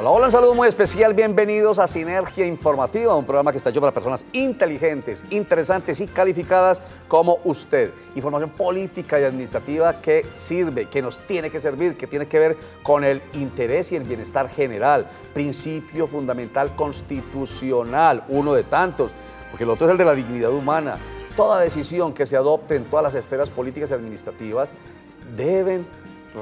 Hola, hola, un saludo muy especial, bienvenidos a Sinergia Informativa, un programa que está hecho para personas inteligentes, interesantes y calificadas como usted. Información política y administrativa que sirve, que nos tiene que servir, que tiene que ver con el interés y el bienestar general, principio fundamental constitucional, uno de tantos, porque el otro es el de la dignidad humana. Toda decisión que se adopte en todas las esferas políticas y administrativas deben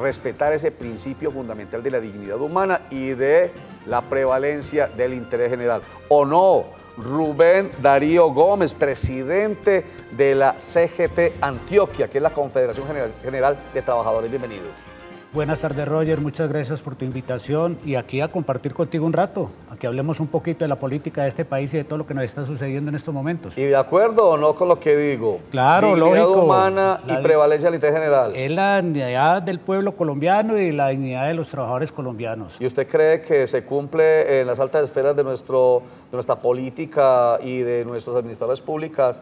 respetar ese principio fundamental de la dignidad humana y de la prevalencia del interés general. ¿O no? Rubén Darío Gómez, presidente de la CGT Antioquia, que es la Confederación General de Trabajadores. Bienvenido. Buenas tardes, Roger, muchas gracias por tu invitación y aquí a compartir contigo un rato, a que hablemos un poquito de la política de este país y de todo lo que nos está sucediendo en estos momentos. ¿Y de acuerdo o no con lo que digo? Claro, dignidad lógico. Humana y prevalencia del interés general. Es la dignidad del pueblo colombiano y la dignidad de los trabajadores colombianos. ¿Y usted cree que se cumple en las altas esferas de nuestra política y de nuestros administradores públicos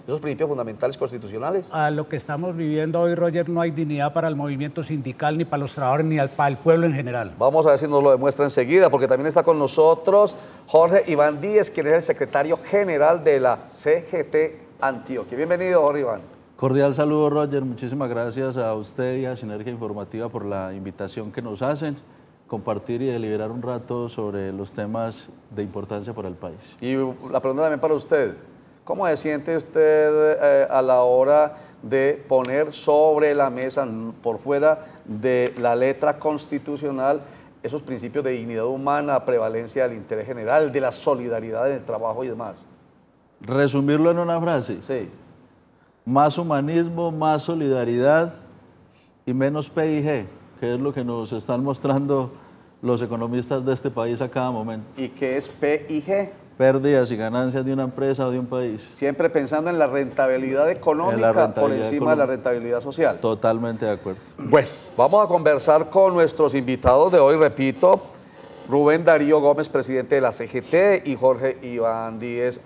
esos principios fundamentales constitucionales? A lo que estamos viviendo hoy, Roger, no hay dignidad para el movimiento sindical, ni para los trabajadores, ni para el pueblo en general. Vamos a ver si nos lo demuestra enseguida, porque también está con nosotros Jorge Iván Díez, quien es el secretario general de la CGT Antioquia. Bienvenido, Jorge Iván. Cordial saludo, Roger. Muchísimas gracias a usted y a Sinergia Informativa por la invitación que nos hacen, compartir y deliberar un rato sobre los temas de importancia para el país. Y la pregunta también para usted, ¿cómo se siente usted a la hora de poner sobre la mesa, por fuera de la letra constitucional, esos principios de dignidad humana, prevalencia del interés general, de la solidaridad en el trabajo y demás? Resumirlo en una frase. Sí. Más humanismo, más solidaridad y menos PIG, que es lo que nos están mostrando los economistas de este país a cada momento. ¿Y qué es PIG? Pérdidas y ganancias de una empresa o de un país. Siempre pensando en la rentabilidad económica por encima de la rentabilidad social. Totalmente de acuerdo. Bueno, vamos a conversar con nuestros invitados de hoy, repito, Rubén Darío Gómez, presidente de la CGT, y Jorge Iván Díez,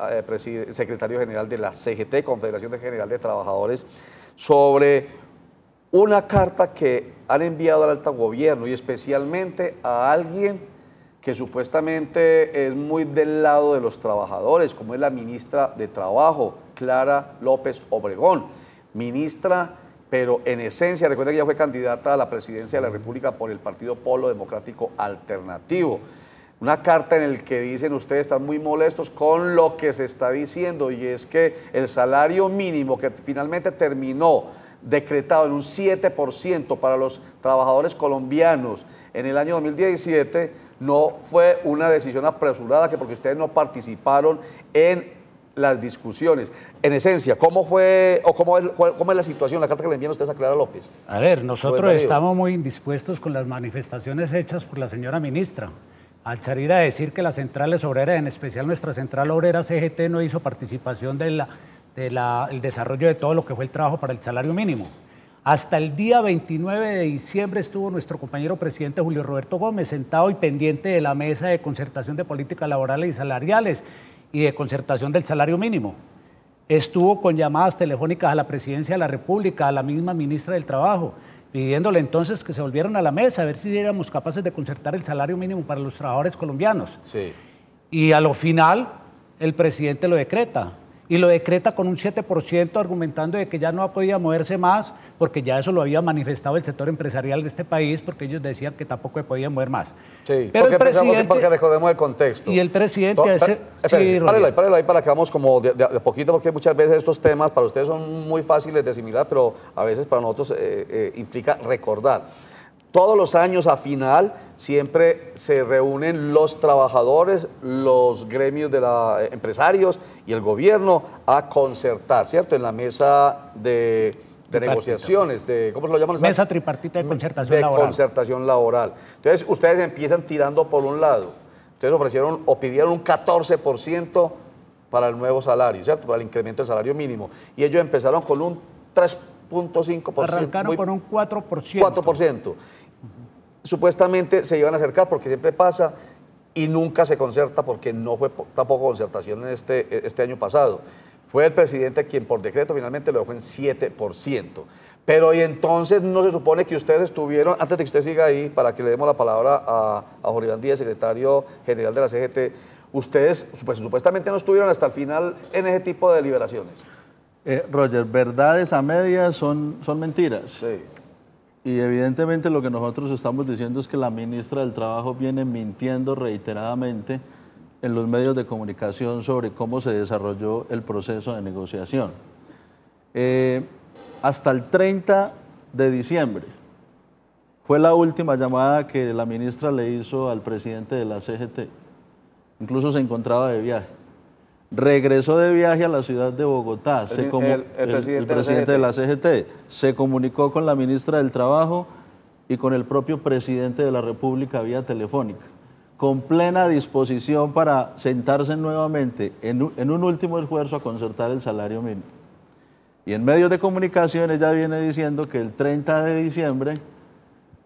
secretario general de la CGT, Confederación General de Trabajadores, sobre una carta que han enviado al alto gobierno y especialmente a alguien que supuestamente es muy del lado de los trabajadores, como es la ministra de Trabajo, Clara López Obregón. Ministra, pero en esencia, recuerden que ella fue candidata a la presidencia de la República por el Partido Polo Democrático Alternativo. Una carta en la que dicen ustedes están muy molestos con lo que se está diciendo, y es que el salario mínimo que finalmente terminó decretado en un 7% para los trabajadores colombianos en el año 2017, no fue una decisión apresurada, que porque ustedes no participaron en las discusiones. En esencia, ¿cómo fue o cómo es la situación, la carta que le envían ustedes a Clara López? A ver, nosotros estamos muy indispuestos con las manifestaciones hechas por la señora ministra. Al salir a decir que las centrales obreras, en especial nuestra central obrera CGT, no hizo participación del desarrollo de todo lo que fue el trabajo para el salario mínimo. Hasta el día 29 de diciembre estuvo nuestro compañero presidente Julio Roberto Gómez sentado y pendiente de la mesa de concertación de políticas laborales y salariales y de concertación del salario mínimo. Estuvo con llamadas telefónicas a la presidencia de la República, a la misma ministra del Trabajo, pidiéndole entonces que se volvieran a la mesa a ver si éramos capaces de concertar el salario mínimo para los trabajadores colombianos. Sí. Y a lo final el presidente lo decreta. Y lo decreta con un 7%, argumentando de que ya no podía moverse más, porque ya eso lo había manifestado el sector empresarial de este país, porque ellos decían que tampoco se podía mover más. Sí, pero porque recordemos el contexto. Y el presidente... Párelo ahí para que vamos como de poquito, porque muchas veces estos temas para ustedes son muy fáciles de asimilar, pero a veces para nosotros implica recordar. Todos los años a final siempre se reúnen los trabajadores, los gremios de empresarios y el gobierno a concertar, ¿cierto? En la mesa de negociaciones, ¿cómo se lo llaman? Mesa tripartita de concertación laboral. De concertación laboral. Entonces ustedes empiezan tirando por un lado. Ustedes ofrecieron o pidieron un 14% para el nuevo salario, ¿cierto? Para el incremento del salario mínimo. Y ellos empezaron con un 3.5%. Arrancaron con un 4%. 4%. Supuestamente se iban a acercar, porque siempre pasa, y nunca se concerta porque no fue tampoco concertación en este año pasado. fue el presidente quien por decreto finalmente lo dejó en 7%. Pero y entonces no se supone que ustedes estuvieron, antes de que usted siga ahí, para que le demos la palabra a Jorge Iván Díez, secretario general de la CGT, ustedes pues, supuestamente no estuvieron hasta el final en ese tipo de deliberaciones. Roger, verdades a medias son mentiras. Sí. Y evidentemente lo que nosotros estamos diciendo es que la ministra del Trabajo viene mintiendo reiteradamente en los medios de comunicación sobre cómo se desarrolló el proceso de negociación. Hasta el 30 de diciembre fue la última llamada que la ministra le hizo al presidente de la CGT. Incluso se encontraba de viaje. Regresó de viaje a la ciudad de Bogotá. El presidente de la CGT se comunicó con la ministra del Trabajo y con el propio presidente de la República vía telefónica, con plena disposición para sentarse nuevamente en un último esfuerzo a concertar el salario mínimo. Y en medios de comunicación ella viene diciendo que el 30 de diciembre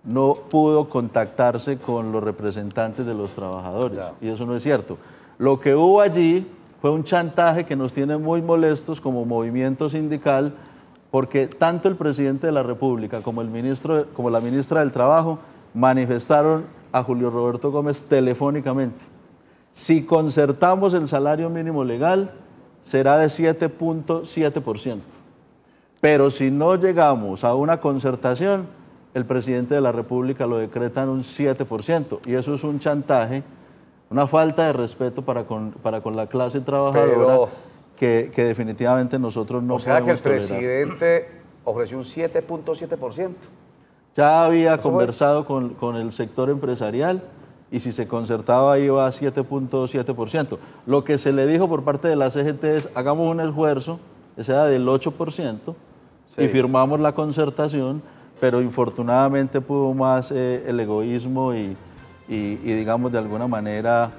no pudo contactarse con los representantes de los trabajadores. Ya. Y eso no es cierto. Lo que hubo allí fue un chantaje que nos tiene muy molestos como movimiento sindical, porque tanto el presidente de la República como la ministra del Trabajo manifestaron a Julio Roberto Gómez telefónicamente: si concertamos el salario mínimo legal, será de 7.7%. Pero si no llegamos a una concertación, el presidente de la República lo decreta en un 7%. Y eso es un chantaje, una falta de respeto para con la clase trabajadora que definitivamente nosotros no podemos tolerar. O sea que el presidente ofreció un 7.7%. Ya había conversado con el sector empresarial y si se concertaba iba a 7.7%. Lo que se le dijo por parte de la CGT es: hagamos un esfuerzo, que sea del 8%, sí, y firmamos la concertación, pero infortunadamente pudo más el egoísmo y digamos de alguna manera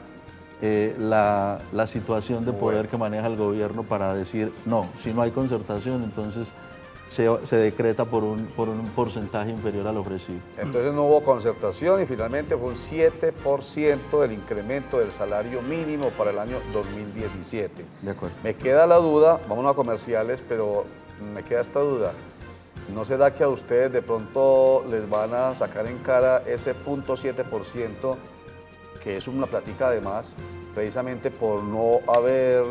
la situación de poder que maneja el gobierno para decir: no, si no hay concertación, entonces se decreta por un porcentaje inferior al ofrecido. Entonces no hubo concertación y finalmente fue un 7% del incremento del salario mínimo para el año 2017. De acuerdo. Me queda la duda, vámonos a comerciales, pero me queda esta duda. ¿No será que a ustedes de pronto les van a sacar en cara ese 0.7%, que es una plática además, precisamente por no haber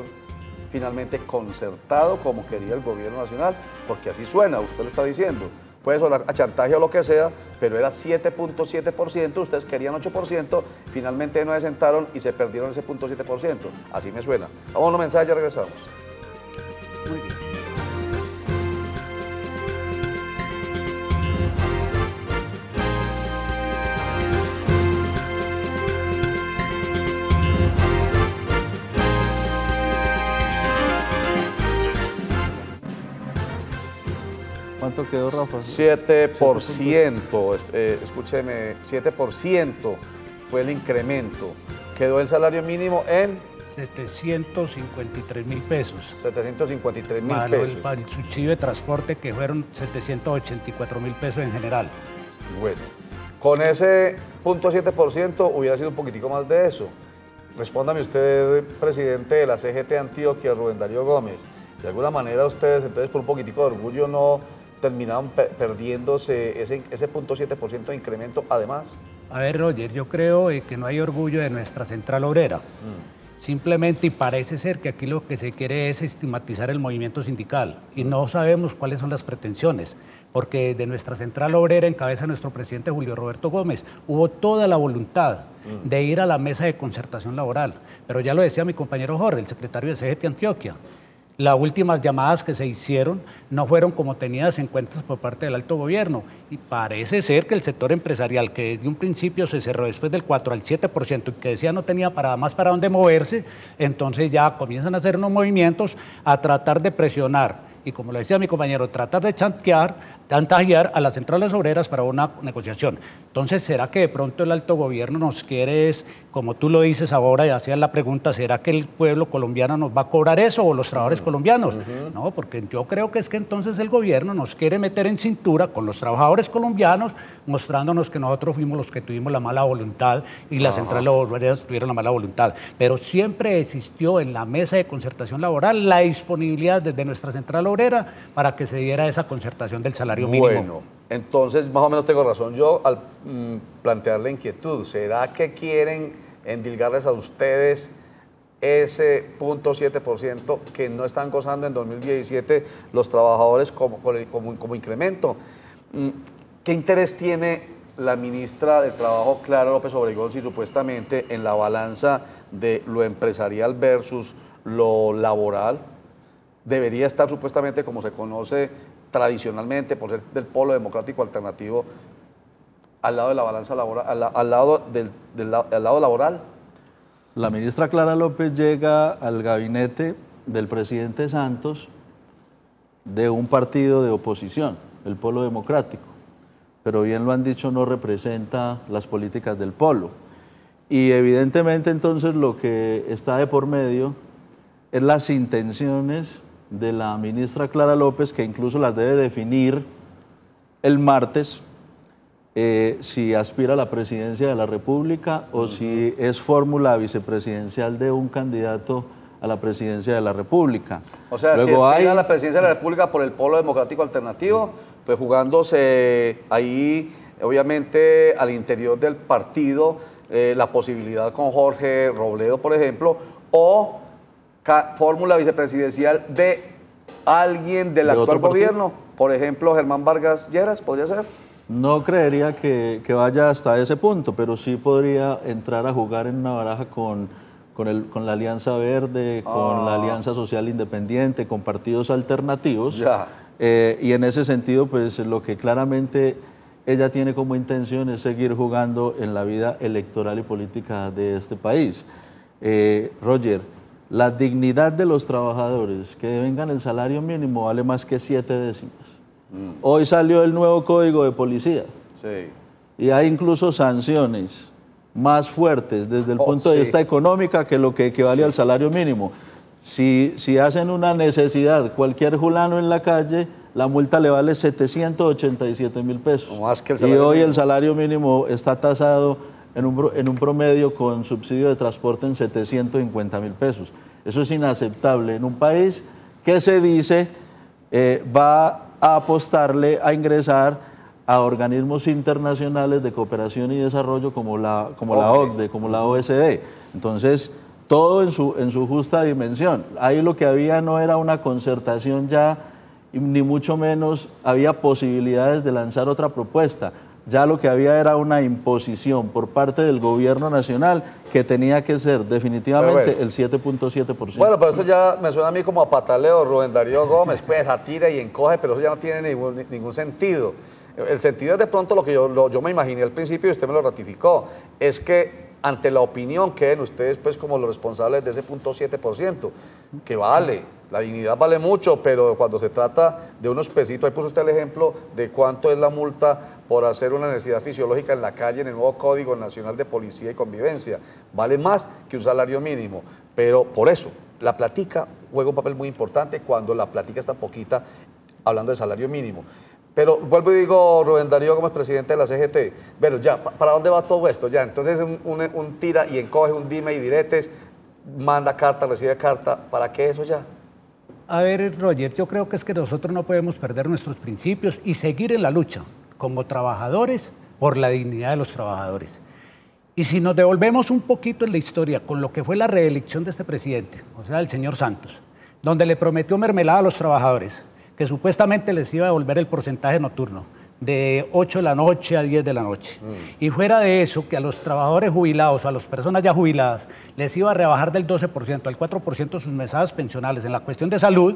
finalmente concertado como quería el gobierno nacional? Porque así suena, usted lo está diciendo. Puede sonar a chantaje o lo que sea, pero era 7.7%, ustedes querían 8%, finalmente no se sentaron y se perdieron ese 0.7%. Así me suena. Vamos a unos mensajes, ya regresamos. Muy bien. ¿Cuánto quedó, Rafa? 7%, escúcheme, 7% fue el incremento. Quedó el salario mínimo en 753.000 pesos. 753.000 pesos. Para el subsidio de transporte, que fueron 784.000 pesos en general. Bueno, con ese 0.7% hubiera sido un poquitico más de eso. Respóndame usted, presidente de la CGT Antioquia, Rubén Darío Gómez. De alguna manera ustedes, entonces, por un poquitico de orgullo, no terminaron perdiéndose ese 0.7% de incremento además. A ver, Roger, yo creo que no hay orgullo de nuestra central obrera. Simplemente, y parece ser que aquí lo que se quiere es estigmatizar el movimiento sindical y no sabemos cuáles son las pretensiones, porque de nuestra central obrera, en cabeza de nuestro presidente Julio Roberto Gómez, hubo toda la voluntad de ir a la mesa de concertación laboral. Pero ya lo decía mi compañero Jorge, el secretario de CGT Antioquia, las últimas llamadas que se hicieron no fueron como tenidas en cuenta por parte del alto gobierno y parece ser que el sector empresarial, que desde un principio se cerró después del 4 al 7% y que decía no tenía más para dónde moverse, entonces ya comienzan a hacer unos movimientos a tratar de presionar y, como lo decía mi compañero, tratar de chantajear chantajear a las centrales obreras para una negociación. Entonces, ¿será que de pronto el alto gobierno nos quiere, como tú lo dices ahora y hacías la pregunta, ¿será que el pueblo colombiano nos va a cobrar eso o los trabajadores colombianos? No, porque yo creo que es que entonces el gobierno nos quiere meter en cintura con los trabajadores colombianos, mostrándonos que nosotros fuimos los que tuvimos la mala voluntad y las centrales obreras tuvieron la mala voluntad. Pero siempre existió en la mesa de concertación laboral la disponibilidad desde nuestra central obrera para que se diera esa concertación del salario mínimo. Bueno, entonces más o menos tengo razón yo al plantear la inquietud. ¿Será que quieren endilgarles a ustedes ese 0.7% que no están gozando en 2017 los trabajadores como incremento? ¿Qué interés tiene la ministra de Trabajo, Clara López Obregón, si supuestamente en la balanza de lo empresarial versus lo laboral debería estar supuestamente como se conoce tradicionalmente por ser del polo democrático alternativo al lado de la balanza laboral, al lado laboral? La ministra Clara López llega al gabinete del presidente Santos de un partido de oposición, el Polo Democrático, pero bien lo han dicho, no representa las políticas del polo. Y evidentemente entonces lo que está de por medio es las intenciones de la ministra Clara López, que incluso las debe definir el martes, si aspira a la presidencia de la República o si es fórmula vicepresidencial de un candidato a la presidencia de la República. O sea, luego si aspira a la presidencia de la República por el Polo Democrático Alternativo, pues jugándose ahí, obviamente, al interior del partido, la posibilidad con Jorge Robledo, por ejemplo, o fórmula vicepresidencial de alguien del actual gobierno, por ejemplo, Germán Vargas Lleras, ¿podría ser? No creería que vaya hasta ese punto, pero sí podría entrar a jugar en una baraja con la Alianza Verde, con la Alianza Social Independiente, con partidos alternativos. Y en ese sentido, pues lo que claramente ella tiene como intención es seguir jugando en la vida electoral y política de este país. Roger, la dignidad de los trabajadores que devengan el salario mínimo vale más que 7 décimas. Hoy salió el nuevo Código de Policía y hay incluso sanciones más fuertes desde el punto de vista económico que lo que equivale al salario mínimo. Si hacen una necesidad, cualquier fulano en la calle, la multa le vale 787.000 pesos. Más que el y hoy el salario mínimo está tasado en un promedio con subsidio de transporte en 750.000 pesos. Eso es inaceptable en un país que se dice va a apostarle a ingresar a organismos internacionales de cooperación y desarrollo como la OCDE, como la OSD. Entonces, todo en su justa dimensión. Ahí lo que había no era una concertación ya, ni mucho menos había posibilidades de lanzar otra propuesta. Ya lo que había era una imposición por parte del gobierno nacional que tenía que ser definitivamente el 7.7%. Bueno, pero esto ya me suena a mí como a pataleo, Rubén Darío Gómez, pues atira y encoge, pero eso ya no tiene ningún sentido. El sentido es de pronto lo que yo me imaginé al principio y usted me lo ratificó, es que ante la opinión queden ustedes pues como los responsables de ese 0.7%, que vale, la dignidad vale mucho, pero cuando se trata de unos pesitos, ahí puso usted el ejemplo de cuánto es la multa por hacer una necesidad fisiológica en la calle en el nuevo Código Nacional de Policía y Convivencia, vale más que un salario mínimo, pero por eso la platica juega un papel muy importante cuando la platica está poquita hablando de salario mínimo. Pero vuelvo y digo, Rubén Darío Gómez, presidente de la CGT, bueno, ya, ¿para dónde va todo esto? Ya, entonces un tira y encoge, un dime y diretes, manda carta, recibe carta, ¿para qué eso ya? A ver, Roger, yo creo que es que nosotros no podemos perder nuestros principios y seguir en la lucha como trabajadores por la dignidad de los trabajadores. Y si nos devolvemos un poquito en la historia con lo que fue la reelección de este presidente, o sea, el señor Santos, donde le prometió mermelada a los trabajadores, que supuestamente les iba a devolver el porcentaje nocturno. de 8 de la noche a 10 de la noche. Y fuera de eso, que a los trabajadores jubilados o a las personas ya jubiladas les iba a rebajar del 12% al 4% sus mesadas pensionales en la cuestión de salud,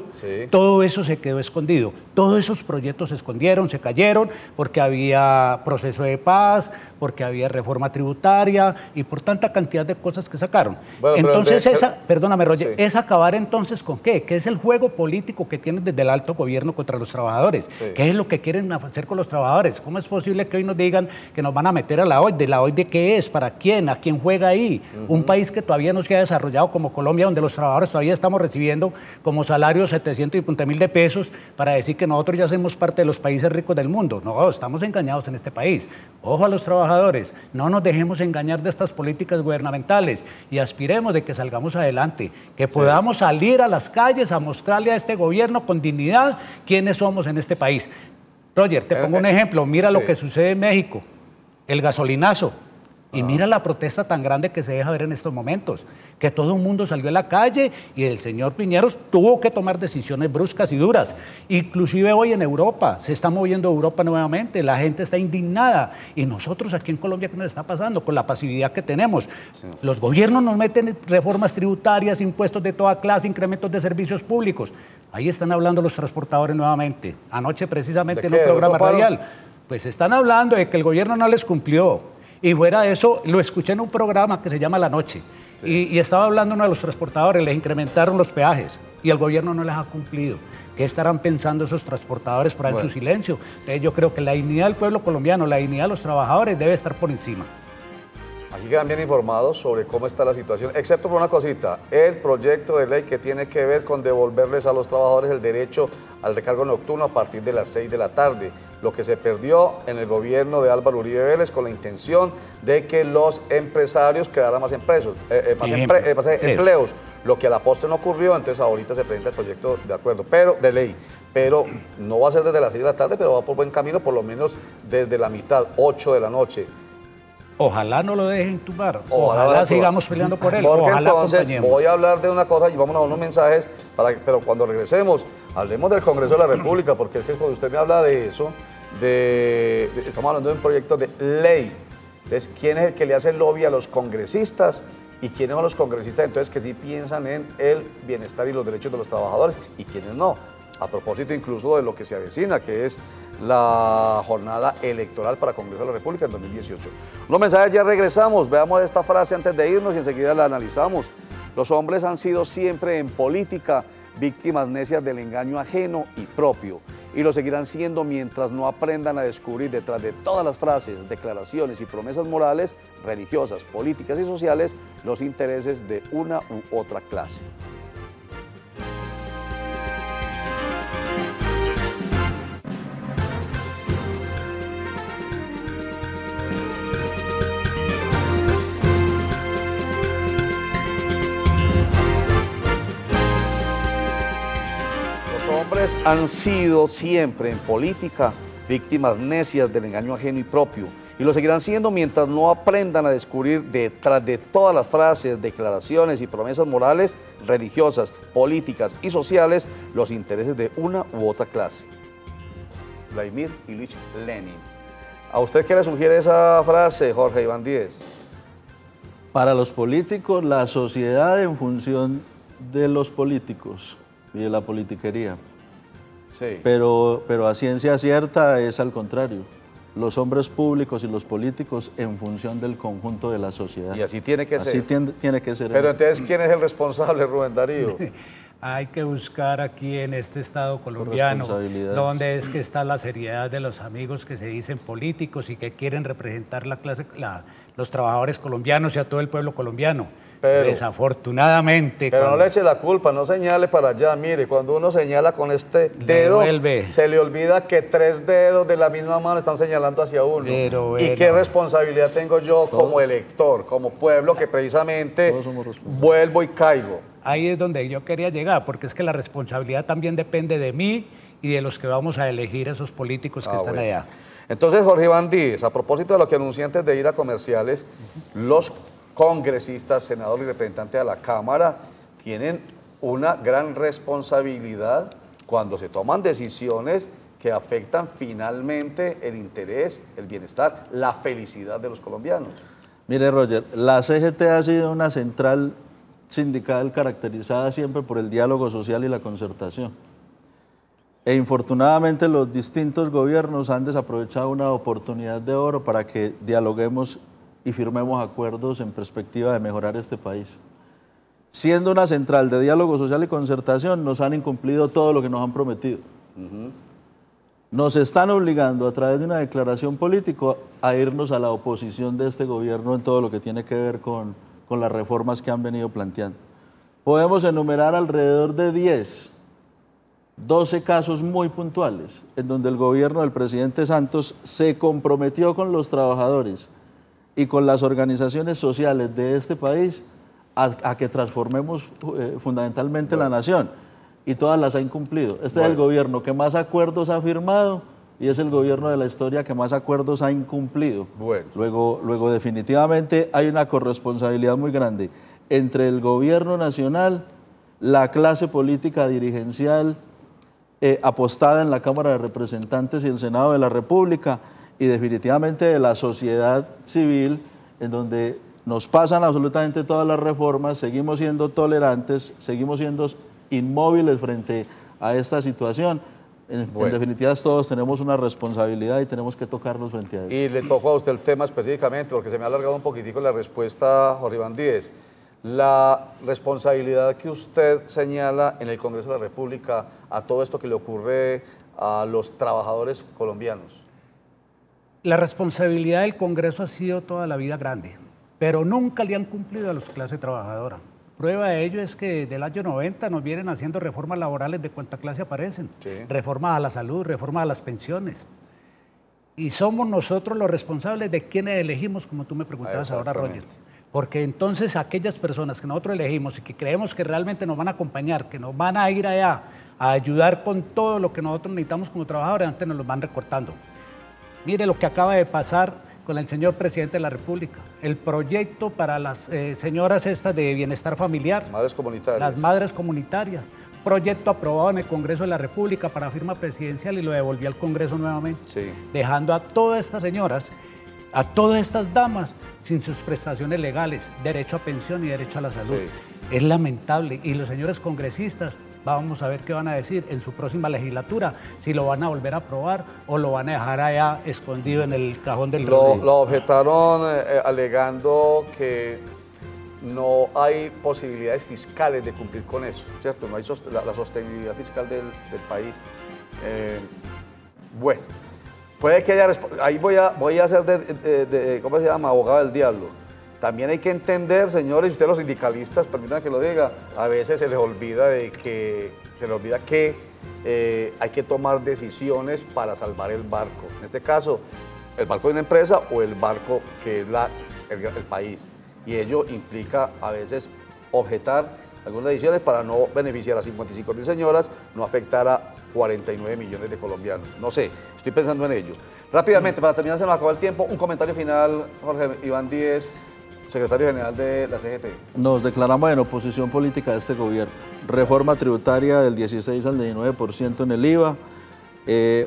todo eso se quedó escondido. Todos esos proyectos se escondieron, se cayeron, porque había proceso de paz, porque había reforma tributaria y por tanta cantidad de cosas que sacaron. Bueno, entonces, perdóname, Roger, ¿es acabar entonces con qué? ¿Qué es el juego político que tienen desde el alto gobierno contra los trabajadores? ¿Qué es lo que quieren hacer con los trabajadores? ¿Cómo es posible que hoy nos digan que nos van a meter a la OIT? ¿La OIT de qué es? ¿Para quién? ¿A quién juega ahí? Un país que todavía no se ha desarrollado como Colombia, donde los trabajadores todavía estamos recibiendo como salario 750.000 de pesos para decir que nosotros ya somos parte de los países ricos del mundo. No, estamos engañados en este país. Ojo a los trabajadores, no nos dejemos engañar de estas políticas gubernamentales y aspiremos de que salgamos adelante, que podamos salir a las calles a mostrarle a este gobierno con dignidad quiénes somos en este país. Roger, te pongo un ejemplo, mira lo que sucede en México, el gasolinazo. Y mira la protesta tan grande que se deja ver en estos momentos, que todo el mundo salió a la calle y el señor Piñeros tuvo que tomar decisiones bruscas y duras. Inclusive hoy en Europa, se está moviendo Europa nuevamente, la gente está indignada. Y nosotros aquí en Colombia, ¿qué nos está pasando? Con la pasividad que tenemos. Los gobiernos nos meten reformas tributarias, impuestos de toda clase, incrementos de servicios públicos. Ahí están hablando los transportadores nuevamente. Anoche precisamente en un programa radial. Pues están hablando de que el gobierno no les cumplió. Y fuera de eso, lo escuché en un programa que se llama La Noche. Y estaba hablando uno de los transportadores, les incrementaron los peajes y el gobierno no les ha cumplido. ¿Qué estarán pensando esos transportadores por ahí en su silencio? Entonces yo creo que la dignidad del pueblo colombiano, la dignidad de los trabajadores debe estar por encima. Aquí quedan bien informados sobre cómo está la situación, excepto por una cosita, el proyecto de ley que tiene que ver con devolverles a los trabajadores el derecho al recargo nocturno a partir de las 6 de la tarde, lo que se perdió en el gobierno de Álvaro Uribe Vélez con la intención de que los empresarios crearan más empleos, lo que a la postre no ocurrió, entonces ahorita se presenta el proyecto de ley, pero no va a ser desde las 6 de la tarde, pero va por buen camino, por lo menos desde la mitad, 8 de la noche. Ojalá no lo dejen tumbar, ojalá sigamos peleando por él, porque ojalá entonces voy a hablar de una cosa y vamos a unos mensajes, pero cuando regresemos, hablemos del Congreso de la República, porque es que cuando usted me habla de eso, estamos hablando de un proyecto de ley. Entonces, ¿quién es el que le hace lobby a los congresistas? ¿Y quiénes son los congresistas entonces que sí piensan en el bienestar y los derechos de los trabajadores? ¿Y quiénes no? A propósito incluso de lo que se avecina, que es la jornada electoral para Congreso de la República en 2018. Unos mensajes, ya regresamos, veamos esta frase antes de irnos y enseguida la analizamos. Los hombres han sido siempre en política víctimas necias del engaño ajeno y propio, y lo seguirán siendo mientras no aprendan a descubrir detrás de todas las frases, declaraciones y promesas morales, religiosas, políticas y sociales los intereses de una u otra clase. Han sido siempre en política víctimas necias del engaño ajeno y propio, y lo seguirán siendo mientras no aprendan a descubrir detrás de todas las frases, declaraciones y promesas morales, religiosas, políticas y sociales los intereses de una u otra clase. Vladimir Ilich Lenin. ¿A usted qué le sugiere esa frase, Jorge Iván Díez? Para los políticos, la sociedad en función de los políticos y de la politiquería. Sí. Pero a ciencia cierta es al contrario. Los hombres públicos y los políticos en función del conjunto de la sociedad. Y así tiene que ser. Así tiene que ser. Pero entonces, ¿quién es el responsable, Rubén Darío? Hay que buscar aquí en este Estado colombiano, donde es que está la seriedad de los amigos que se dicen políticos y que quieren representar los trabajadores colombianos y a todo el pueblo colombiano. Pero, desafortunadamente... Pero no le eche la culpa, no señale para allá. Mire, cuando uno señala con este dedo, se le olvida que 3 dedos de la misma mano están señalando hacia uno. Pero, ¿y qué responsabilidad tengo yo como elector, como pueblo, que precisamente vuelvo y caigo? Ahí es donde yo quería llegar, porque es que la responsabilidad también depende de mí y de los que vamos a elegir esos políticos que están allá. Entonces, Jorge Iván Díez, a propósito de lo que anuncié antes de ir a comerciales, los congresistas, senadores y representantes de la Cámara tienen una gran responsabilidad cuando se toman decisiones que afectan finalmente el interés, el bienestar, la felicidad de los colombianos. Mire, Roger, la CGT ha sido una central sindical caracterizada siempre por el diálogo social y la concertación. E infortunadamente los distintos gobiernos han desaprovechado una oportunidad de oro para que dialoguemos y firmemos acuerdos en perspectiva de mejorar este país. Siendo una central de diálogo social y concertación, nos han incumplido todo lo que nos han prometido. Nos están obligando a través de una declaración política a irnos a la oposición de este gobierno en todo lo que tiene que ver con las reformas que han venido planteando. Podemos enumerar alrededor de 12 casos muy puntuales en donde el gobierno del presidente Santos se comprometió con los trabajadores y con las organizaciones sociales de este país a que transformemos fundamentalmente la nación, y todas las ha incumplido. Este es el gobierno que más acuerdos ha firmado y es el gobierno de la historia que más acuerdos ha incumplido. Luego definitivamente hay una corresponsabilidad muy grande entre el gobierno nacional, la clase política dirigencial apostada en la Cámara de Representantes y el Senado de la República, y definitivamente de la sociedad civil, en donde nos pasan absolutamente todas las reformas, seguimos siendo tolerantes, seguimos siendo inmóviles frente a esta situación. En definitiva, todos tenemos una responsabilidad y tenemos que tocarnos frente a eso. Y le tocó a usted el tema específicamente, porque se me ha alargado un poquitico la respuesta, Jorge Iván Díez. La responsabilidad que usted señala en el Congreso de la República a todo esto que le ocurre a los trabajadores colombianos. La responsabilidad del Congreso ha sido toda la vida grande, pero nunca le han cumplido a la clase trabajadora. Prueba de ello es que del año 90 nos vienen haciendo reformas laborales de cuanta clase aparecen. Reformas a la salud, reformas a las pensiones. Y somos nosotros los responsables de quienes elegimos, como tú me preguntabas ahora, Roger. Porque entonces aquellas personas que nosotros elegimos y que creemos que realmente nos van a acompañar, que nos van a ir allá a ayudar con todo lo que nosotros necesitamos como trabajadores, antes nos los van recortando. Mire lo que acaba de pasar con el señor presidente de la República. El proyecto para las señoras estas de bienestar familiar. Madres comunitarias. Las madres comunitarias. Proyecto aprobado en el Congreso de la República para firma presidencial y lo devolvió al Congreso nuevamente. Dejando a todas estas señoras, a todas estas damas, sin sus prestaciones legales, derecho a pensión y derecho a la salud. Es lamentable. Y los señores congresistas, vamos a ver qué van a decir en su próxima legislatura, si lo van a volver a aprobar o lo van a dejar allá escondido en el cajón del Lo objetaron alegando que no hay posibilidades fiscales de cumplir con eso, ¿cierto? No hay la sostenibilidad fiscal del país. Bueno, puede que haya... Ahí voy a ser ¿cómo se llama? Abogado del diablo. También hay que entender, señores, y ustedes los sindicalistas, permítanme que lo diga, a veces se les olvida que hay que tomar decisiones para salvar el barco. En este caso, el barco de una empresa o el barco que es el país. Y ello implica a veces objetar algunas decisiones para no beneficiar a 55.000 señoras, no afectar a 49 millones de colombianos. No sé, estoy pensando en ello. Rápidamente, para terminar, se nos acabó el tiempo, un comentario final, Jorge Iván Díez, secretario general de la CGT. Nos declaramos en oposición política de este gobierno. Reforma tributaria del 16 al 19% en el IVA,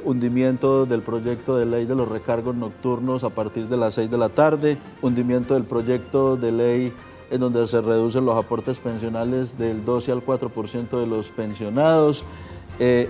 hundimiento del proyecto de ley de los recargos nocturnos a partir de las 6 de la tarde, hundimiento del proyecto de ley en donde se reducen los aportes pensionales del 12 al 4% de los pensionados,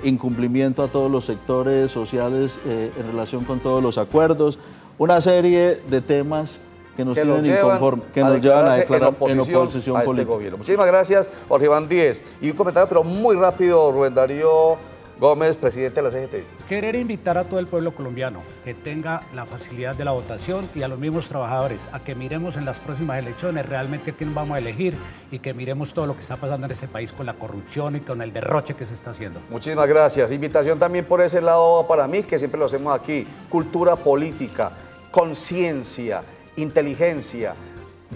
incumplimiento a todos los sectores sociales en relación con todos los acuerdos, una serie de temas que nos tienen inconformes, que nos llevan a declarar en oposición a política. Gobierno. Muchísimas gracias, Jorge Iván Díez. Y un comentario, pero muy rápido, Rubén Darío Gómez, presidente de la CGT. Querer invitar a todo el pueblo colombiano que tenga la facilidad de la votación y a los mismos trabajadores a que miremos en las próximas elecciones realmente a quién vamos a elegir y que miremos todo lo que está pasando en este país con la corrupción y con el derroche que se está haciendo. Muchísimas gracias. Invitación también por ese lado para mí, que siempre lo hacemos aquí. Cultura política, conciencia, inteligencia.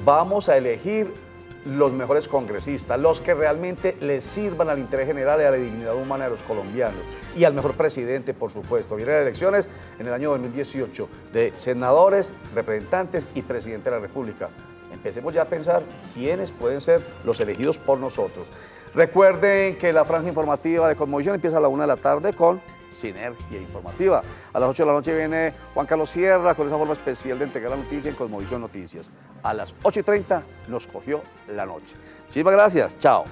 Vamos a elegir los mejores congresistas, los que realmente les sirvan al interés general y a la dignidad humana de los colombianos. Y al mejor presidente, por supuesto. Vienen elecciones en el año 2018 de senadores, representantes y presidente de la República. Empecemos ya a pensar quiénes pueden ser los elegidos por nosotros. Recuerden que la franja informativa de Cosmovisión empieza a la 1 de la tarde con Sinergia Informativa. A las 8 de la noche viene Juan Carlos Sierra con esa forma especial de entregar la noticia en Cosmovisión Noticias. A las 8:30 nos cogió la noche. Muchísimas gracias. Chao.